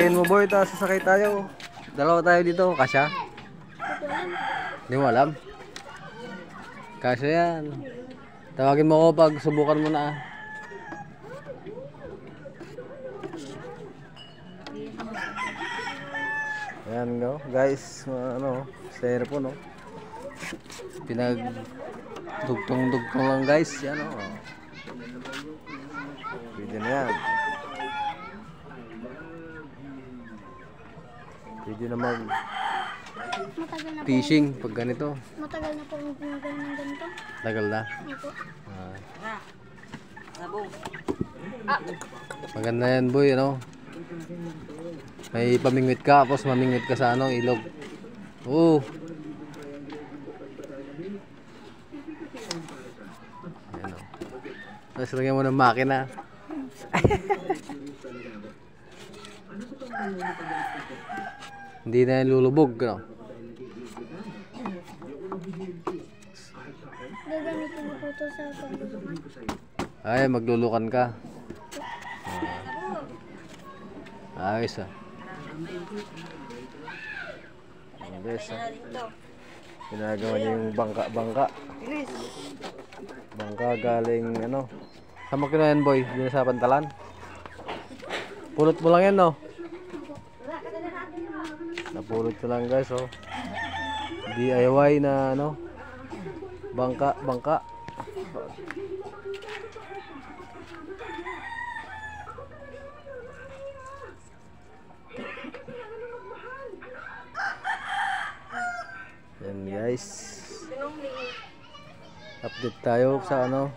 Sakayin mo boy, tapos sasakay tayo. Dalawa tayo dito, kasya? Hindi mo alam? Kasya yan. Tawagin mo ako pag subukan mo na. Ayan go, guys, ano, styrofoam no. Pinagdugtong-dugtong lang guys, yan o. Pwede na yan. Pwede na mag fishing pag ganito. Matagal na po yung ginagawa ng ganito. Tagal na? Opo. Maganda yan boy, ano? May pamingwit ka, tapos mamingwit ka sa ano, ilog. Oo. Ayan o. Tapos lagyan mo ng makina. Hindi na yan lulubog, no? Gagamitin mo po ito sa paglulukan. Ay, maglulukan ka. Ayos ah. Guys, ginagawa niya yung bangka. Bangka galing ano. Sama ko na yan boy, dito sa pantalan. Pulot mo lang yan no. Napulot ko lang guys oh. DIY na ano. Bangka. Yan guys. Update tayo sa ano.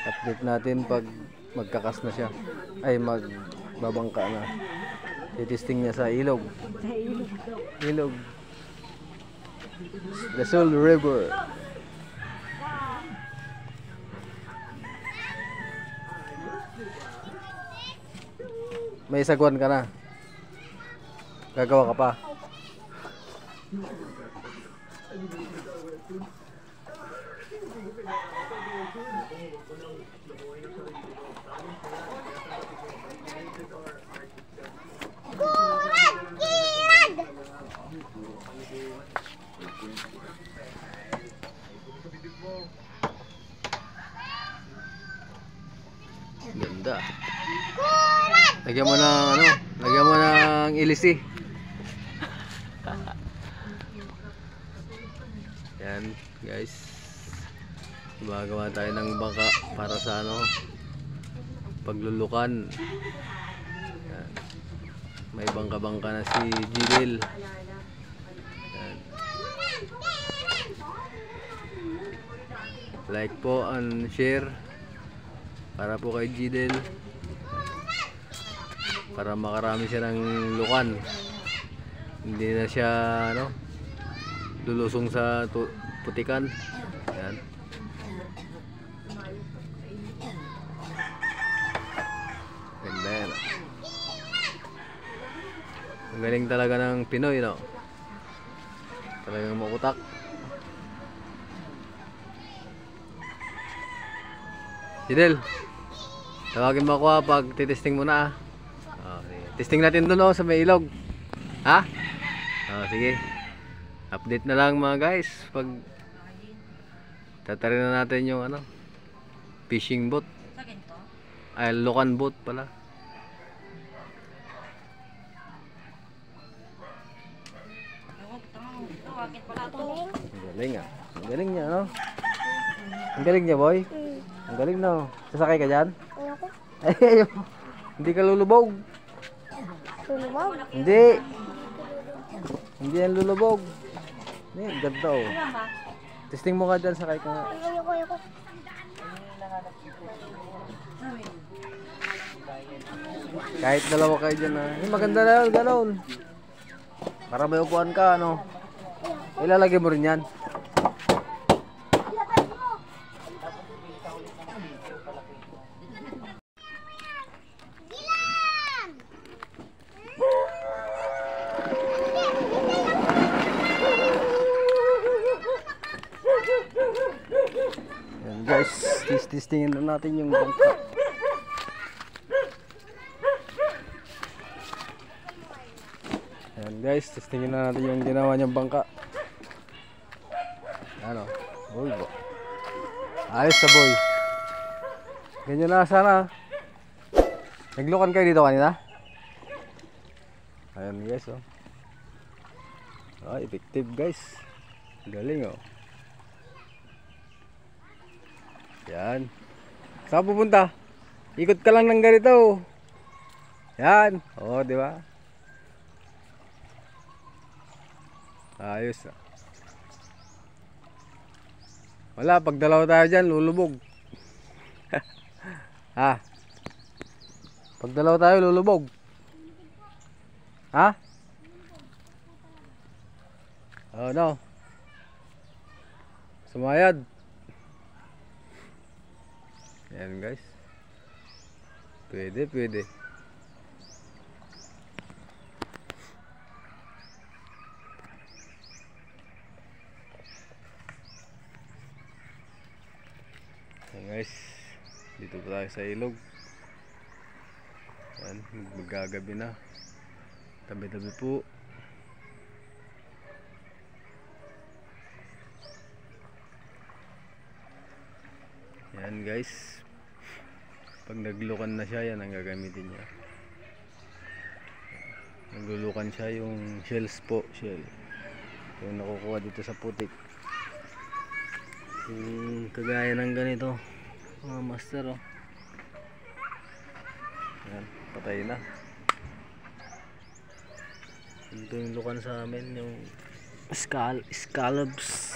Update natin pag magkakas na siya. Ay magbabangka na. Titisting niya sa ilog. Ilog. The Soul River. May sagwan ka na. Gagawa ka pa. Ganda. Lagyan mo ng ano, lagyan mo ng ilisi. Yan, guys. Gumagawa tayo ng bangka para sa ano, paglulukan. Yan. May bangka-bangka na si Jidel. Yan. Like po and share para po kay Jidel, para makarami siya ng lukan, hindi na siya ano, lulusong sa putikan. Yan. Ganda yan. Ang galing talaga ng Pinoy, no? Talagang makutak. Jidel, tawagin mo ako pag titesting mo na. Okay. Testing natin doon sa may ilog. Ha? Sige. Update na lang mga guys pag tatarin na natin yung ano, fishing boat. Ay, lukan boat pala. Ang galing ah. Ang galing niya, no? Ang galing niya, boy. Ang galing, no? Sasakay ka dyan? Ayoko. Ay, hindi ka lulubog. Lulubog? Hindi. Hindi yan lulubog. Ang ganda oh. Testing mo ka dyan, sakay ka nga. Ayoko. Kahit dalawa kayo dyan ha. Maganda na yun, ganoon. Para may upuan ka, ano. Ilalagay mo rin yan. Yan guys, testingin na natin yung bangka. Guys, testingin na natin yung ginawa niyang bangka. Ano? Uy, ayos sa boy. Ganyan na sana. Naglukan kayo dito kanina? Ayan guys, oh. Ah, effective guys. Galing, oh. Yan. Saan pupunta? Ikot ka lang ng ganito. Yan. Oh, di ba? Ayos, ah. Wala, pag dalawa tayo dyan, lulubog. Ha? Pag dalawa tayo, lulubog. Ha? Oh, no. Sumayad. Yan guys. Pwede, pwede. Yan guys. Dito pa tayo sa ilog. Yan, magagabi na. Tabi-tabi po. Yan guys. Pag naglulukan na siya, yan ang gagamitin niya. Naglulukan siya yung shells po, shell. Yung nakukuha dito sa putik. Yung kagaya ng ganito, mga master, oh. Yan, patay na. Ito yung lukan sa amin, yung scallops.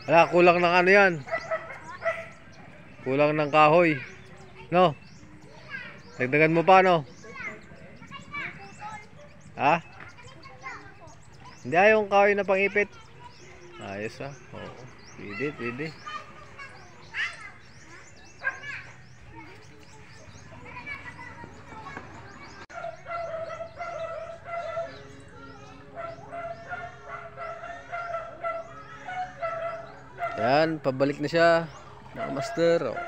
Wala, kulang ng ano yan. Kulang ng kahoy. No? Dagdagan mo pa, no? Ha? Hindi, yung kahoy na pangipit. Ayos, ha? Oo. Pwede, pwede. Yan, pabalik na siya. Mga master, oh.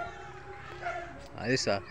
Ayos, ah.